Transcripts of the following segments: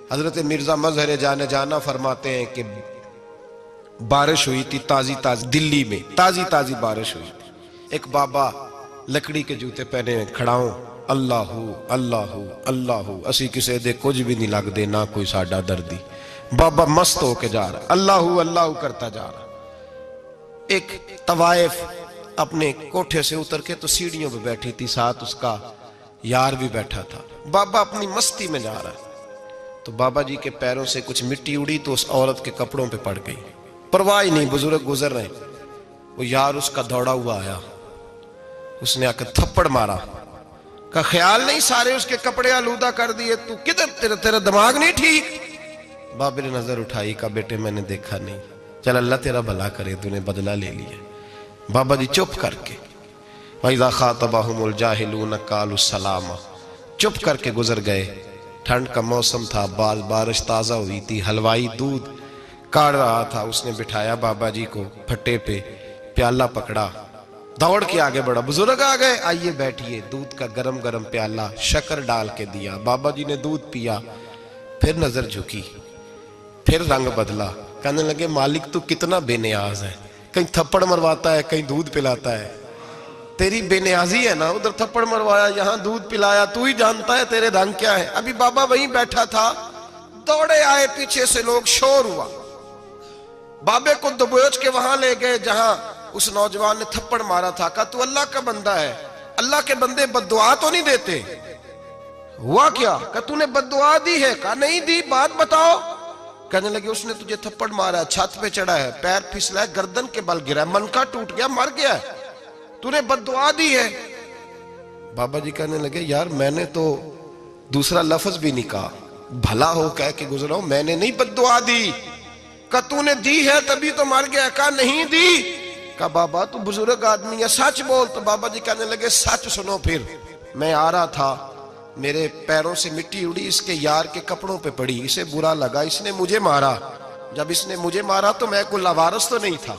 हजरत मिर्जा मजहर जाने जाना फरमाते हैं कि बारिश हुई थी ताजी ताजी, दिल्ली में ताजी ताजी बारिश हुई थी। एक बाबा लकड़ी के जूते पहने खड़ा हूं, अल्लाहू अल्लाहू अल्लाहू, असी किसी दे कुछ भी नहीं लगते, ना कोई साडा दर्दी। बाबा मस्त होके जा रहा, अल्लाहू अल्लाहू करता जा रहा। एक तवाइफ अपने कोठे से उतर के तो सीढ़ियों पे बैठी थी, साथ उसका यार भी बैठा था। बाबा अपनी मस्ती में जा रहा है तो बाबा जी के पैरों से कुछ मिट्टी उड़ी तो उस औरत के कपड़ों पे पड़ गई। परवाह ही नहीं, बुजुर्ग गुजर रहे। वो यार उसका दौड़ा हुआ आया, उसने आकर थप्पड़ मारा, का ख्याल नहीं सारे उसके कपड़े आलूदा कर दिए, तू किधर, तेरा दिमाग नहीं ठीक। बाबे ने नजर उठाई, का बेटे मैंने देखा नहीं, चल अल्लाह तेरा भला करे, तूने बदला ले लिया। बाबा जी चुप करके, वइज़ा खातबहुमुल जाहिलून क़ालू सलामा, चुप करके गुजर गए। ठंड का मौसम था, बारिश ताज़ा हुई थी, हलवाई दूध काढ़ रहा था, उसने बिठाया बाबा जी को फट्टे पे, प्याला पकड़ा, दौड़ के आगे बढ़ा। बुजुर्ग आ गए, आइए बैठिए। दूध का गरम गरम प्याला शक्कर डाल के दिया। बाबा जी ने दूध पिया, फिर नजर झुकी, फिर रंग बदला। कहने लगे मालिक तू कितना बेनियाज है, कहीं थप्पड़ मरवाता है, कहीं दूध पिलाता है। तेरी बेनियाजी है ना, उधर थप्पड़ मरवाया, यहाँ दूध पिलाया, तू ही जानता है तेरे रंग क्या है। अभी बाबा वहीं बैठा था, दौड़े आए, पीछे से लोग, शोर हुआ। बाबे को दबोच के वहां ले गए जहां उस नौजवान ने थप्पड़ मारा था। कहा तू अल्लाह का बंदा है, अल्लाह के बंदे बद्दुआ तो नहीं देते। हुआ क्या? कहा तूने बद्दुआ दी है? कहा नहीं दी, बात बताओ। कहने लगे उसने तुझे थप्पड़ मारा, छत पे चढ़ा है, पैर फिसला है, गर्दन के बल गिरा, मनका टूट गया, मर गया है, तूने बद्दुआ दी है। बाबा जी कहने लगे यार मैंने तो दूसरा लफ्ज भी नहीं कहा, भला हो कह के गुजरा हूं, मैंने नहीं बद्दुआ दी। का तूने दी है तभी तो मर गया। कहा नहीं दी। का बाबा तू बुजुर्ग आदमी है, सच बोल। तो बाबा जी कहने लगे सच सुनो। फिर मैं आ रहा था, मेरे पैरों से मिट्टी उड़ी, इसके यार के कपड़ों पे पड़ी, इसे बुरा लगा, इसने मुझे मारा। जब इसने मुझे मारा तो मैं कोई लवारस तो नहीं था,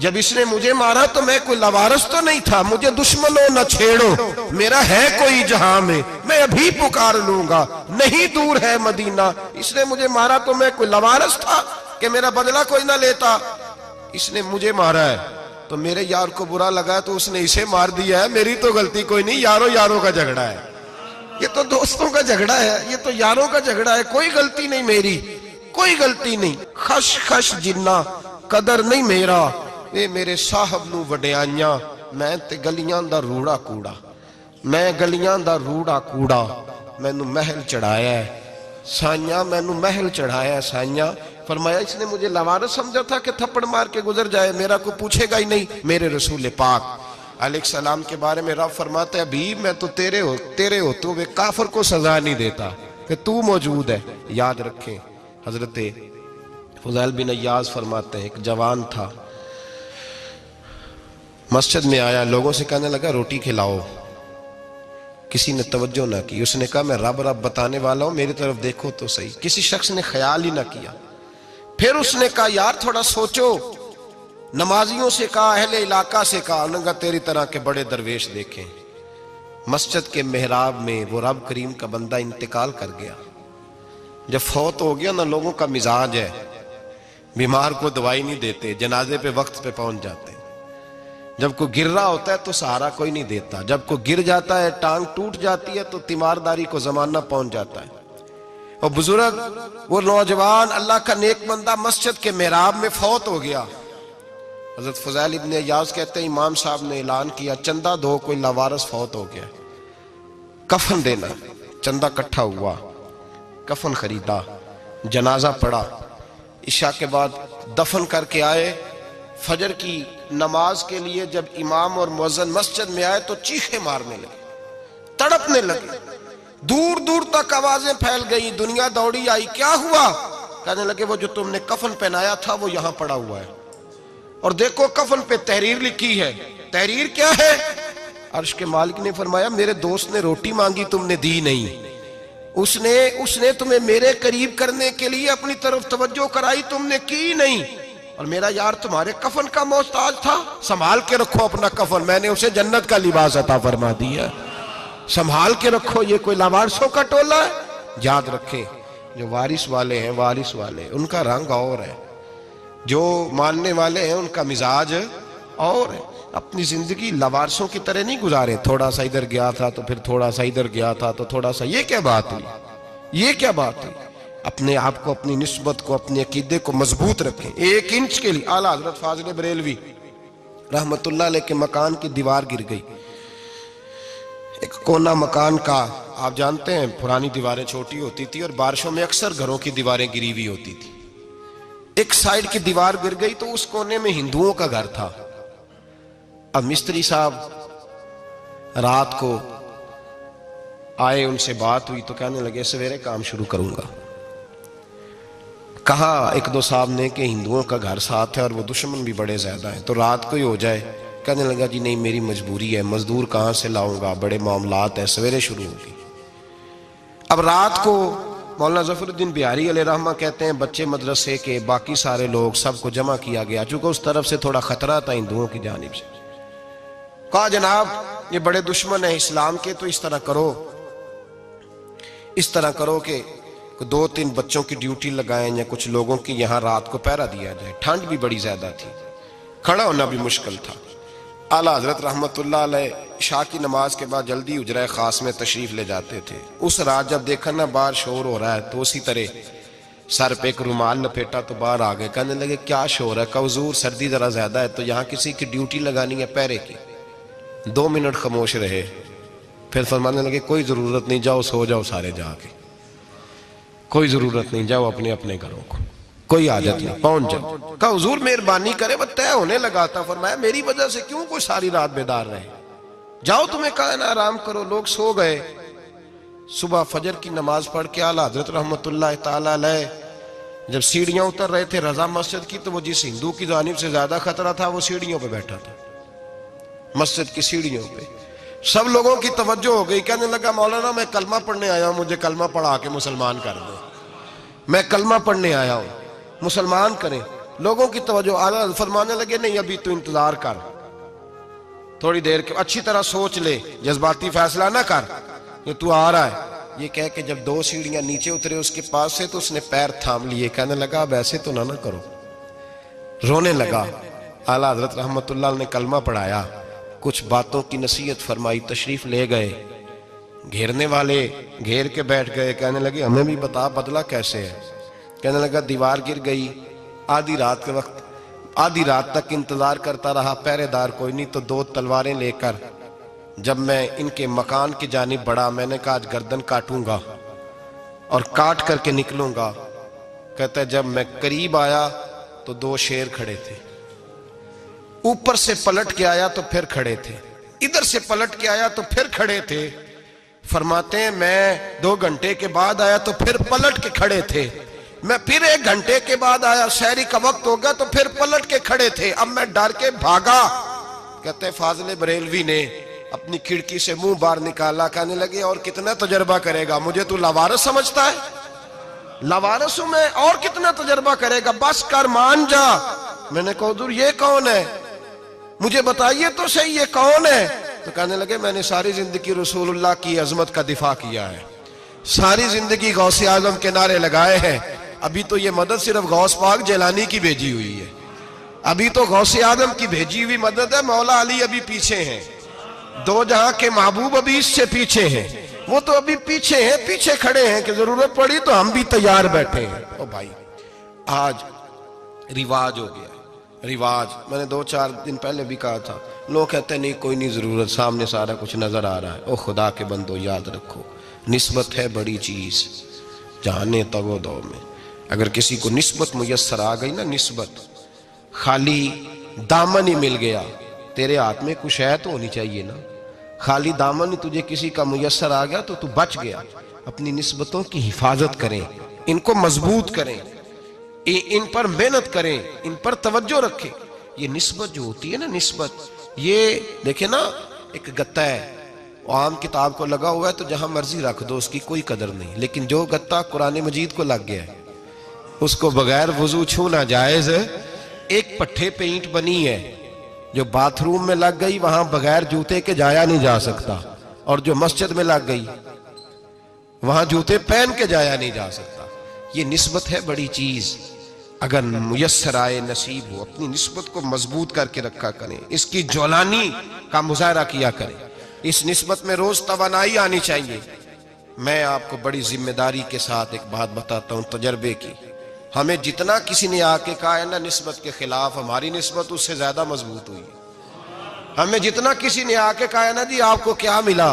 जब इसने मुझे मारा तो मैं कोई लवारस तो नहीं था। मुझे दुश्मनों न छेड़ो, मेरा है कोई जहां में, मैं अभी पुकार लूंगा, नहीं दूर है मदीना। इसने मुझे मारा तो मैं कोई लवारस था कि मेरा बदला कोई ना लेता। इसने मुझे मारा है तो मेरे यार को बुरा लगा तो उसने इसे मार दिया है, मेरी तो गलती कोई नहीं, यारों यारों का झगड़ा है, ये तो दोस्तों का झगड़ा है, ये तो यारों का झगड़ा है, कोई गलती नहीं मेरी, कोई गलती नहीं। खश खश जिन्ना कदर नहीं मेरा, ये मेरे साहब नू वडियाइयां, मैं ते गलियां दा रूड़ा कूड़ा, मैं गलियां दा रूड़ा कूड़ा, मैनू महल चढ़ाया है साइया, मैनू महल चढ़ाया है साइया। फरमाया इसने मुझे लवारस समझा था कि थप्पड़ मार के गुजर जाए, मेरा को पूछेगा ही नहीं। मेरे रसूल पाक अलैहिस्सलाम के बारे में रब फरमाते हैं अभी मैं तो तेरे हो तो वे काफिर को सजा नहीं देता कि तू मौजूद है। याद रखें, हजरत फुज़ैल बिन अय्याज़ फरमाते हैं एक जवान था, मस्जिद में आया, लोगों से कहने लगा रोटी खिलाओ, किसी ने तवज्जो ना की। उसने कहा मैं रब रब बताने वाला हूं, मेरी तरफ देखो तो सही। किसी शख्स ने ख्याल ही ना किया। फिर उसने कहा यार थोड़ा सोचो, नमाजियों से कहा, अहले इलाका से कहा, उन्होंने कहा तेरी तरह के बड़े दरवेश देखे। मस्जिद के मेहराब में वो रब करीम का बंदा इंतकाल कर गया। जब फौत हो गया ना, लोगों का मिजाज है, बीमार को दवाई नहीं देते, जनाजे पे वक्त पे पहुंच जाते। जब कोई गिर रहा होता है तो सहारा कोई नहीं देता, जब कोई गिर जाता है, टांग टूट जाती है तो तीमारदारी को जमाना पहुंच जाता है। और बुजुर्ग वो नौजवान अल्लाह का नेक बंदा मस्जिद के मेहराब में फौत हो गया। हजरत फुज़ैल इब्न अय्याज़ कहते हैं इमाम साहब ने ऐलान किया चंदा दो, कोई लावारिस फौत हो गया, कफन देना। चंदा इकट्ठा हुआ, कफन खरीदा, जनाजा पड़ा, इशा के बाद दफन करके आए। फजर की नमाज के लिए जब इमाम और मुअज्जिन मस्जिद में आए तो चीखे मारने लगे, तड़पने लगे, दूर दूर तक आवाजें फैल गई, दुनिया दौड़ी आई। क्या हुआ? कहने लगे वो जो तुमने कफन पहनाया था वो यहां पड़ा हुआ है, और देखो कफन पे तहरीर लिखी है। तहरीर क्या है? अर्श के मालिक ने फरमाया मेरे दोस्त ने रोटी मांगी, तुमने दी नहीं, उसने तुम्हें मेरे करीब करने के लिए अपनी तरफ तवज्जो कराई, तुमने की नहीं, और मेरा यार तुम्हारे कफन का मोहताज था, संभाल के रखो अपना कफन, मैंने उसे जन्नत का लिबास अता फरमा दिया, संभाल के रखो। ये कोई लावारिसों का टोला है? याद रखें, जो वारिस वाले हैं, वारिस वाले, उनका रंग और है, जो मानने वाले हैं उनका मिजाज और है। अपनी जिंदगी लवारसों की तरह नहीं गुजारे, थोड़ा सा इधर गया था तो फिर थोड़ा सा इधर गया था तो थोड़ा सा, ये क्या बात हुई, ये क्या बात हुई। अपने आप को, अपनी निस्बत को, अपने अकीदे को मजबूत रखें। 1 इंच के लिए आला हजरत फाजिल बरेलवी रहमतुल्लाह अलैह के मकान की दीवार गिर गई। एक कोना मकान का, आप जानते हैं पुरानी दीवारें छोटी होती थी और बारिशों में अक्सर घरों की दीवारें गिरी हुई होती थी। एक साइड की दीवार गिर गई तो उस कोने में हिंदुओं का घर था। अब मिस्त्री साहब रात को आए, उनसे बात हुई तो कहने लगे सवेरे काम शुरू करूंगा। कहा 1-2 साहब ने कि हिंदुओं का घर साथ है और वो दुश्मन भी बड़े ज्यादा है, तो रात को ही हो जाए। कहने लगा जी नहीं, मेरी मजबूरी है, मजदूर कहां से लाऊंगा, बड़े मामलात है, सवेरे शुरू होगी। अब रात को मौलाना जफरुद्दीन बिहारी अलैहि रहमा कहते हैं बच्चे मदरसे के, बाकी सारे लोग, सबको जमा किया गया, चूंकि उस तरफ से थोड़ा खतरा था हिंदुओं की जानिब से। कहा जनाब ये बड़े दुश्मन है इस्लाम के, तो इस तरह करो, इस तरह करो कि 2-3 बच्चों की ड्यूटी लगाएं या कुछ लोगों की यहां रात को पहरा दिया जाए। ठंड भी बड़ी ज्यादा थी, खड़ा होना भी मुश्किल था। आला हजरत रहमतुल्लाह अलैह शाह की नमाज के बाद जल्दी उजरा खास में तशरीफ ले जाते थे। उस रात जब देखा ना बाहर शोर हो रहा है तो उसी तरह सर पे एक रुमाल लपेटा तो बाहर आ गए। कहने लगे क्या शोर है? का हुजूर सर्दी जरा ज्यादा है तो यहाँ किसी की ड्यूटी लगानी है पहरे की। 2 मिनट खामोश रहे, फिर फरमाने लगे कोई जरूरत नहीं, जाओ सो जाओ सारे जाके, कोई जरूरत नहीं, जाओ अपने अपने घरों को, कोई आदत नहीं, पहुंच जाओ। कहा हुजूर मेहरबानी करे, वो तय होने लगा था। फरमाया मेरी वजह से क्यों कोई सारी रात बेदार रहे, जाओ तुम्हें कहा ना आराम करो। लोग सो गए। सुबह फजर की नमाज पढ़ के आला हजरत रहमतुल्लाह ताला अलैह जब सीढ़ियां उतर रहे थे रजा मस्जिद की, तो वो जिस हिंदू की जानिब से ज्यादा खतरा था वो सीढ़ियों पे बैठा था, मस्जिद की सीढ़ियों पे। सब लोगों की तवज्जो हो गई। कहने लगा मौलाना मैं कलमा पढ़ने आया हूं, मुझे कलमा पढ़ा के मुसलमान कर दो, मैं कलमा पढ़ने आया हूं, मुसलमान करें। लोगों की तवज्जो। आला फरमाने लगे नहीं अभी तो इंतजार कर, थोड़ी देर के, अच्छी तरह सोच ले, जज्बाती फैसला ना कर कि तू आ रहा है। ये कह के जब 2 सीढ़ियां नीचे उतरे उसके पास से तो उसने पैर थाम लिए। कहने लगा अब ऐसे तो ना करो, रोने लगा। आला हजरत रहमतुल्लाह ने कलमा पढ़ाया, कुछ बातों की नसीहत फरमाई, तशरीफ ले गए। घेरने वाले घेर के बैठ गए। कहने लगे हमें भी बता बदला कैसे है। कहने लगा दीवार गिर गई, आधी रात के वक्त, आधी रात तक इंतजार करता रहा, पहरेदार कोई नहीं, तो 2 तलवारें लेकर जब मैं इनके मकान की जानिब बढ़ा, मैंने कहा आज गर्दन काटूंगा और काट करके निकलूंगा। कहता है जब मैं करीब आया तो 2 शेर खड़े थे, ऊपर से पलट के आया तो फिर खड़े थे, इधर से पलट के आया तो फिर खड़े थे। फरमाते हैं मैं 2 घंटे के बाद आया तो फिर पलट के खड़े थे, मैं फिर 1 घंटे के बाद आया, शहरी का वक्त हो गया तो फिर पलट के खड़े थे। अब मैं डर के भागा। कहते हैं फाजिल बरेलवी ने अपनी खिड़की से मुंह बाहर निकाला। कहने लगे और कितना तजर्बा करेगा, मुझे तू लावारिस समझता है? लावारिस हूं मैं, और कितना तजर्बा करेगा, बस कर, मान जा। मैंने कहा हुजूर ये कौन है, मुझे बताइए तो सही ये कौन है। तो कहने लगे मैंने सारी जिंदगी रसूलुल्लाह की अजमत का दिफा किया है, सारी जिंदगी गौसे आजम के नारे लगाए हैं। अभी तो ये मदद सिर्फ गौस पाक जैलानी की भेजी हुई है, अभी तो गौसे आजम की भेजी हुई मदद है। मौला अली अभी पीछे हैं, 2 जहां के महबूब अभी इससे पीछे हैं, वो तो अभी पीछे हैं, पीछे खड़े हैं कि जरूरत पड़ी तो हम भी तैयार बैठे हैं। ओ भाई आज रिवाज हो गया, रिवाज। मैंने 2-4 दिन पहले भी कहा था, लोग कहते हैं नहीं कोई नहीं जरूरत, सामने सारा कुछ नजर आ रहा है। ओ खुदा के बंदो याद रखो, निस्बत है बड़ी चीज, जाने तगो दो में। अगर किसी को निस्बत मुयस्सर आ गई ना, निस्बत, खाली दामन ही मिल गया, तेरे हाथ में कुछ है तो होनी चाहिए ना, खाली दामन ही तुझे किसी का मुयस्सर आ गया तो तू बच गया। अपनी निस्बतों की हिफाजत करें, इनको मजबूत करें, इन पर मेहनत करें, इन पर तवज्जो रखें। ये निस्बत जो होती है ना, निस्बत, ये देखे ना, एक गत्ता है वो आम किताब को लगा हुआ है तो जहां मर्जी रख दो, उसकी कोई कदर नहीं। लेकिन जो गत्ता कुरान मजीद को लग गया है उसको बगैर वजू छूना जायज है। एक पट्टे पे ईंट बनी है जो बाथरूम में लग गई, वहां बगैर जूते के जाया नहीं जा सकता, और जो मस्जिद में लग गई वहां जूते पहन के जाया नहीं जा सकता। ये निस्बत है बड़ी चीज। अगर मुयस्सर आए, नसीब हो, अपनी निस्बत को मजबूत करके रखा करें, इसकी ज्वलानी का मुजाहरा किया करें। इस निस्बत में रोज तवानाई आनी चाहिए। मैं आपको बड़ी जिम्मेदारी के साथ एक बात बताता हूं तजर्बे की। हमें जितना किसी ने आके कहा है ना निस्बत के खिलाफ, हमारी निस्बत उससे ज्यादा मजबूत हुई है। हमें जितना किसी ने आके कहा है ना जी आपको क्या मिला,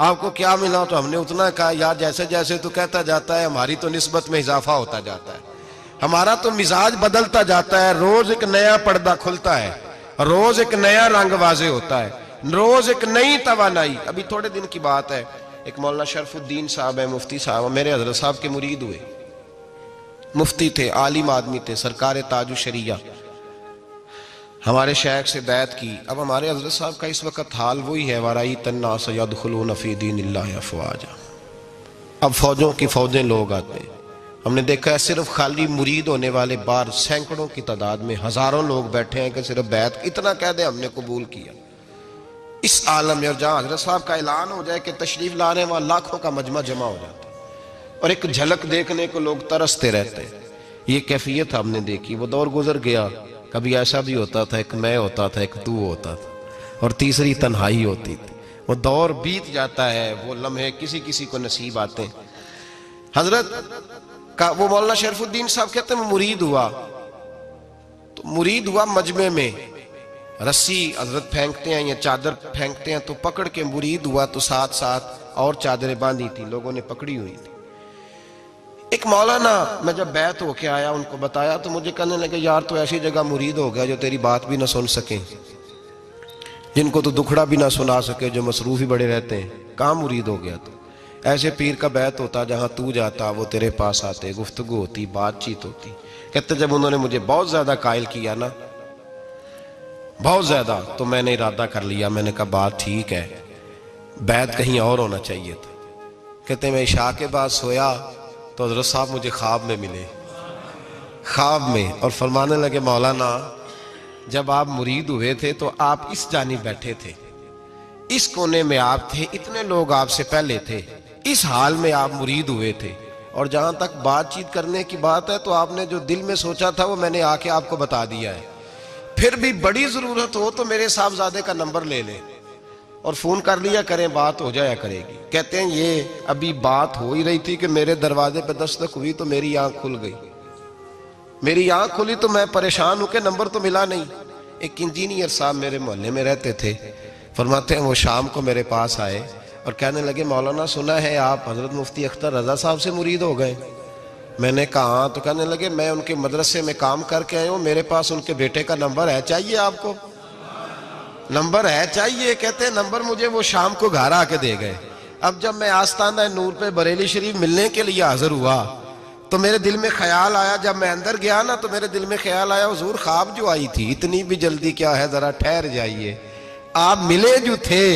आपको क्या मिला, तो हमने उतना कहा यार जैसे जैसे तो कहता जाता है हमारी तो निस्बत में इजाफा होता जाता है, हमारा तो मिजाज बदलता जाता है। रोज एक नया पर्दा खुलता है, रोज एक नया रंग वाजे होता है, रोज एक नई तवानाई। अभी थोड़े दिन की बात है, एक मौलाना शरफुद्दीन साहब है, मुफ्ती साहब, मेरे हजरत साहब के मुरीद हुए। मुफ्ती थे, आलिम आदमी थे, सरकार ताजु शरिया, हमारे शेख से बैत की। अब हमारे हजरत साहब का इस वक्त हाल वही है, वराई तन्ना सयदखुलून फी दीनिल्लाहि अफवाजा। अब फौजों की फौजें लोग आते हैं। हमने देखा है सिर्फ खाली मुरीद होने वाले बाहर सैकड़ों की तादाद में हजारों लोग बैठे हैं कि सिर्फ बैत इतना कह दे हमने कबूल किया। इस आलम में जहाँ हजरत साहब का ऐलान हो जाए कि तशरीफ लाने वाला लाखों का मजमा जमा हो जाता है और एक झलक देखने को लोग तरसते रहते हैं। ये कैफियत हमने देखी। वो दौर गुजर गया, कभी ऐसा भी होता था एक मैं होता था, एक तू होता था, और तीसरी तन्हाई होती थी। वो दौर बीत जाता है, वो लम्हे किसी किसी को नसीब आते हैं। हजरत का वो मौलाना शरफुद्दीन साहब कहते हैं मुरीद हुआ, तो मुरीद हुआ मजमे में रस्सी हजरत फेंकते हैं या चादर फेंकते हैं तो पकड़ के मुरीद हुआ, तो साथ साथ और चादरें बांधी थी, लोगों ने पकड़ी हुई थी। एक मौलाना, मैं जब बैत होके आया उनको बताया तो मुझे कहने लगे यार तो ऐसी जगह मुरीद हो गया जो तेरी बात भी ना सुन सके, जिनको तो दुखड़ा भी ना सुना सके, जो मसरूफ ही बड़े रहते हैं, कहाँ मुरीद हो गया। तो ऐसे पीर का बैत होता जहां तू जाता वो तेरे पास आते, गुफ्तगू होती, बातचीत होती। कहते जब उन्होंने मुझे बहुत ज्यादा कायल किया ना, बहुत ज्यादा, तो मैंने इरादा कर लिया, मैंने कहा बात ठीक है, बैत कहीं और होना चाहिए था। कहते मैं इशा के बाद सोया तो हजरत साहब मुझे ख्वाब में मिले, ख्वाब में, और फरमाने लगे मौलाना जब आप मुरीद हुए थे तो आप इस जानिब बैठे थे, इस कोने में आप थे, इतने लोग आपसे पहले थे, इस हाल में आप मुरीद हुए थे, और जहां तक बातचीत करने की बात है तो आपने जो दिल में सोचा था वो मैंने आके आपको बता दिया है। फिर भी बड़ी जरूरत हो तो मेरे साहबजादे का नंबर ले लें और फोन कर लिया करें, बात हो जाया करेगी। कहते हैं ये अभी बात हो ही रही थी कि मेरे दरवाजे पे दस्तक हुई तो मेरी आंख खुल गई, मेरी आंख खुली तो मैं परेशान हूं कि नंबर तो मिला नहीं। एक इंजीनियर साहब मेरे मोहल्ले में रहते थे, फरमाते हैं वो शाम को मेरे पास आए और कहने लगे मौलाना सुना है आप हजरत मुफ्ती अख्तर रजा साहब से मुरीद हो गए। मैंने कहा हाँ, तो कहने लगे मैं उनके मदरसे में काम करके आया हूँ, मेरे पास उनके बेटे का नंबर है, चाहिए आपको? नंबर है चाहिए? कहते नंबर मुझे वो शाम को घर आके दे गए। अब जब मैं आस्ताना नूर पे बरेली शरीफ मिलने के लिए हाजिर हुआ तो मेरे दिल में ख्याल आया, जब मैं अंदर गया ना तो मेरे दिल में ख्याल आया हुजूर ख्वाब जो आई थी इतनी भी जल्दी क्या है, जरा ठहर जाइए, आप मिले जो थे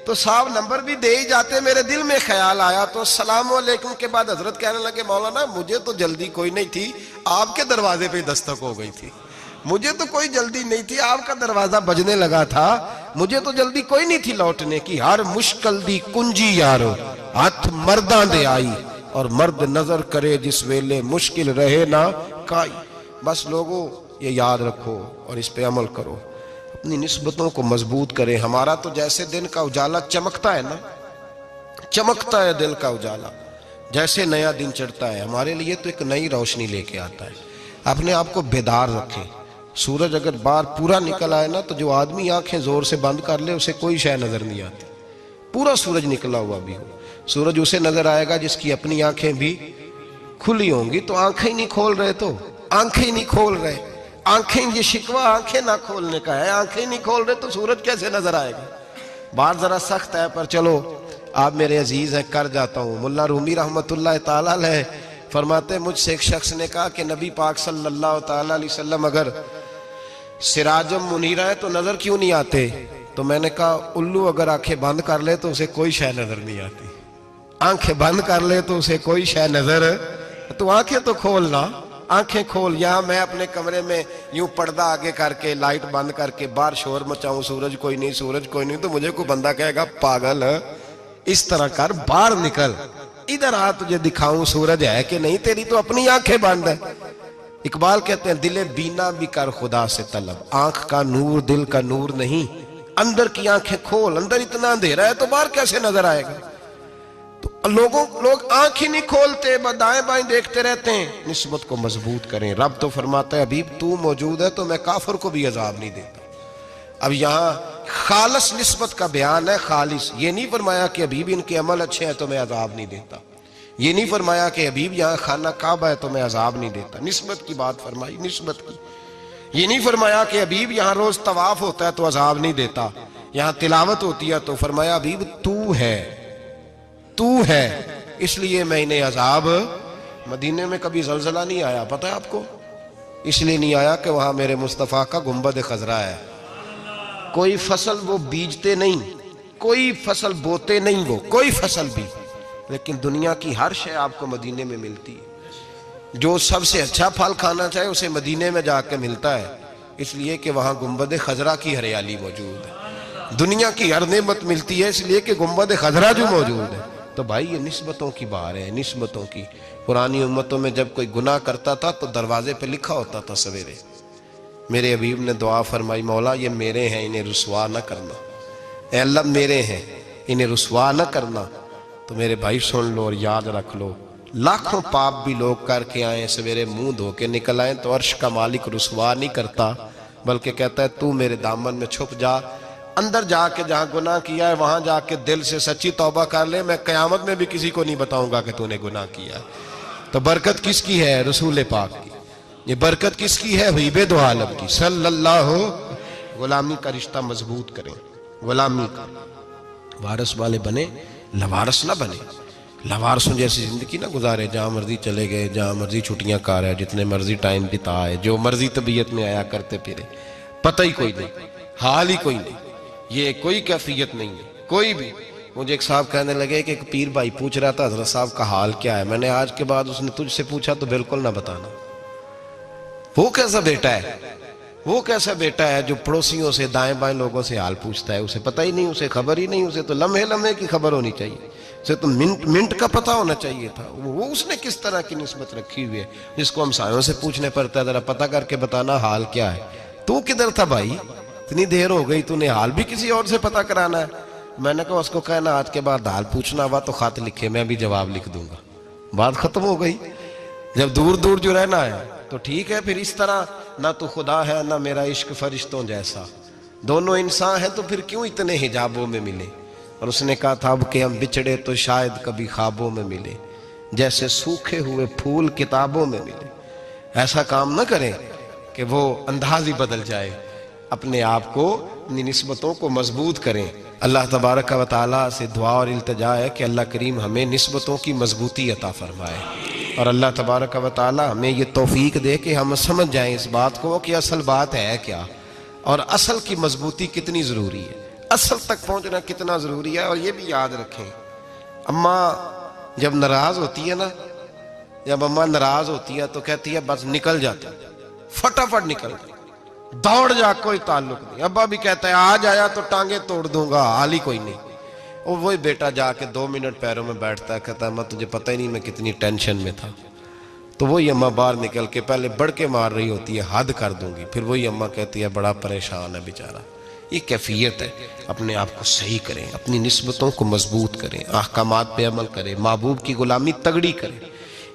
तो साहब नंबर भी दे ही जाते। मेरे दिल में ख्याल आया तो अस्सलाम वालेकुम के बाद हजरत कहने लगे मौलाना मुझे तो जल्दी कोई नहीं थी, आपके दरवाजे पे दस्तक हो गई थी, मुझे तो कोई जल्दी नहीं थी, आपका दरवाजा बजने लगा था, मुझे तो जल्दी कोई नहीं थी लौटने की। हर मुश्किल दी कुंजी यारो हाथ मर्दां दे आई, और मर्द नजर करे जिस वेले मुश्किल रहे ना काई। बस लोगों ये याद रखो और इस पे अमल करो, अपनी निस्बतों को मजबूत करें। हमारा तो जैसे दिन का उजाला चमकता है ना, चमकता है दिल का उजाला, जैसे नया दिन चढ़ता है हमारे लिए तो एक नई रोशनी लेके आता है। अपने आप को बेदार रखें। सूरज अगर बाहर पूरा निकल आए ना तो जो आदमी आंखें जोर से बंद कर ले उसे कोई शय नजर नहीं आती, पूरा सूरज निकला हुआ भी हो। सूरज उसे नजर आएगा जिसकी अपनी आंखें भी खुली होंगी। तो आंखें ही नहीं खोल रहे, तो आंखें ही नहीं खोल रहे, आंखें, ये शिकवा आंखें ना खोलने का है, आंखें ही नहीं खोल रहे तो सूरज कैसे नजर आएगा। बात जरा सख्त है पर चलो आप मेरे अजीज हैं कर जाता हूँ। मुल्ला रूमी रहमतुल्लाह ताला अलैह फरमाते मुझसे एक शख्स ने कहा कि नबी पाक सल्लल्लाहु ताला अलैहि वसल्लम अगर सिराजम मुनीरा है तो नजर क्यों नहीं आते? तो मैंने कहा उल्लू अगर आंखें बंद कर ले तो उसे कोई शय नजर नहीं आती, आंखें बंद कर ले तो उसे कोई शय नजर, तो आंखें तो खोलना, आंखें खोल। यहाँ मैं अपने कमरे में यूं पर्दा आगे करके लाइट बंद करके बाहर शोर मचाऊं, सूरज कोई नहीं, सूरज कोई नहीं, तो मुझे कोई बंदा कहेगा पागल इस तरह कर, बाहर निकल, इधर आ तुझे दिखाऊं सूरज है कि नहीं, तेरी तो अपनी आंखें बंद है। इकबाल कहते हैं दिले बीना भी कर खुदा से तलब, आंख का नूर दिल का नूर नहीं, अंदर की आंखें खोल, अंदर इतना अंधेरा है तो बाहर कैसे नजर आएगा। तो लोग आंख ही नहीं खोलते, दाएं बाएं देखते रहते हैं। निस्बत को मजबूत करें। रब तो फरमाता है हबीब तू मौजूद है तो मैं काफिर को भी अजाब नहीं देता। अब यहाँ खालिस निस्बत का बयान है, खालिस। ये नहीं फरमाया कि हबीब इनके अमल अच्छे हैं तो मैं अजाब नहीं देता। ये नहीं फरमाया कि हबीब यहाँ खाना काबा है तो मैं अजाब नहीं देता। निस्बत की बात फरमाई, निस्बत की। ये नहीं फरमाया कि हबीब यहाँ रोज तवाफ होता है तो अजाब नहीं देता, यहाँ तिलावत होती है तो फरमाया हबीब तू है इसलिए मैं इन्हें अजाब। मदीने में कभी जलजला नहीं आया, पता है आपको? इसलिए नहीं आया कि वहां मेरे मुस्तफा का गुंबद खजरा है। कोई फसल वो बीजते नहीं, कोई फसल बोते नहीं, वो कोई फसल भी, लेकिन दुनिया की हर शय आपको मदीने में मिलती है। जो सबसे अच्छा फल खाना चाहे उसे मदीने में जाकर मिलता है, इसलिए कि वहां गुंबद खजरा की हरियाली मौजूद है। दुनिया की हर नेमत मिलती है इसलिए कि गुंबद खजरा जो मौजूद है। तो भाई ये निस्बतों की बात है, निस्बतों की। पुरानी उम्मतों में जब कोई गुनाह करता था तो दरवाजे पे लिखा होता था सवेरे, मेरे हबीब ने दुआ फरमाई मौला ये मेरे हैं इन्हें रुसवा न करना, ऐ अल्लाह मेरे हैं इन्हें रुसवा न करना। तो मेरे भाई सुन लो और याद रख लो, लाखों पाप भी लोग करके आए, सवेरे मुंह धो के निकल आए तो अर्श का मालिक रुसवा नहीं करता, बल्कि कहता है तू मेरे दामन में छुप जा, अंदर जाके जहां गुनाह किया है वहां जाके दिल से सच्ची तौबा कर ले, मैं कयामत में भी किसी को नहीं बताऊंगा कि तूने गुनाह किया। तो बरकत किसकी है? रसूल पाक की। ये बरकत किसकी है? हबीब दो आलम की सल्लल्लाहु। गुलामी का रिश्ता मजबूत करें, गुलामी का वारस वाले बने, लवारस ना बने। लवारसों जैसी जिंदगी ना गुजारे, जहां मर्जी चले गए, जहां मर्जी छुट्टियां कार है, जितने मर्जी टाइम बिताए, जो मर्जी तबीयत में आया करते फिरे, पता ही कोई नहीं, हाल ही कोई नहीं, ये कोई कैफियत नहीं है कोई भी। मुझे एक साहब कहने लगे कि एक पीर भाई पूछ रहा था हजरत साहब का हाल क्या है। मैंने आज के बाद उसने तुझसे पूछा तो बिल्कुल ना बताना। वो कैसा बेटा है, वो कैसा बेटा है जो पड़ोसियों से दाएं बाएं लोगों से हाल पूछता है, उसे पता ही नहीं, उसे खबर ही नहीं, उसे तो लम्हे लम्हे की खबर होनी चाहिए, उसे तो मिनट मिनट का पता होना चाहिए था। वो उसने किस तरह की निस्बत रखी हुई है जिसको हम सायों से पूछने पड़ता है जरा पता करके बताना हाल क्या है। तू किधर था भाई, इतनी देर हो गई, तूने हाल भी किसी और से पता कराना है। मैंने कहा उसको कहना आज के बाद हाल पूछना हुआ तो खत लिखे, मैं भी जवाब लिख दूंगा, बात खत्म हो गई। जब दूर दूर जो रहना है तो ठीक है, फिर इस तरह ना तो खुदा है ना मेरा इश्क फरिश्तों जैसा, दोनों इंसान है तो फिर क्यों इतने हिजाबों में मिले। और उसने कहा था अब कि हम बिछड़े तो शायद कभी ख्वाबों में मिले, जैसे सूखे हुए फूल किताबों में मिले। ऐसा काम न करें कि वो अंदाज ही बदल जाए, अपने आप को अपनी निस्बतों को मजबूत करें। अल्लाह तबारक व तआला से दुआ और इल्तिजा है कि अल्लाह करीम हमें निस्बतों की मजबूती अता फरमाए, और अल्लाह तबारक व तआला हमें ये तौफीक दे कि हम समझ जाएं इस बात को कि असल बात है क्या, और असल की मजबूती कितनी ज़रूरी है, असल तक पहुंचना कितना ज़रूरी है। और ये भी याद रखें, अम्मा जब नाराज़ होती है ना, जब अम्मा नाराज़ होती है तो कहती है बस निकल जाते, फटाफट निकल जाए, दौड़ जा, कोई ताल्लुक नहीं। अब्बा भी कहता है आज आया तो टांगे तोड़ दूंगा, हाल ही कोई नहीं। और वही बेटा जाके 2 मिनट पैरों में बैठता है, कहता है अम्मा तुझे पता ही नहीं मैं कितनी टेंशन में था। तो वही अम्मा बाहर निकल के पहले बढ़ के मार रही होती है, हद कर दूंगी, फिर वही अम्मा कहती है बड़ा परेशान है बेचारा। ये कैफियत है, अपने आप को सही करें, अपनी निस्बतों को मजबूत करें, अहकामात पे अमल करें, महबूब की गुलामी तगड़ी करें।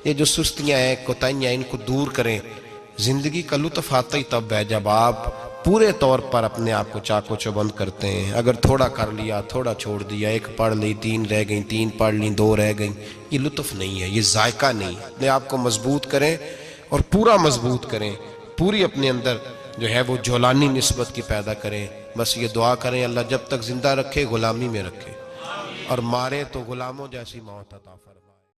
ये जो सुस्तियाँ हैं, कोताहियाँ, इनको दूर करें। जिंदगी का लुत्फ आता ही तब है जब आप पूरे तौर पर अपने आप को चाको चौबंद करते हैं। अगर थोड़ा कर लिया, थोड़ा छोड़ दिया, 1 पढ़ ली, 3 रह गई, 3 पढ़ ली, 2 रह गई, ये लुत्फ नहीं है, ये जायका नहीं है। अपने आप को मजबूत करें और पूरा मजबूत करें, पूरी अपने अंदर जो है वो जौलानी निस्बत की पैदा करें। बस ये दुआ करें अल्लाह जब तक जिंदा रखे गुलामी में रखे, और मारे तो गुलामों जैसी मौत अता फरमाए।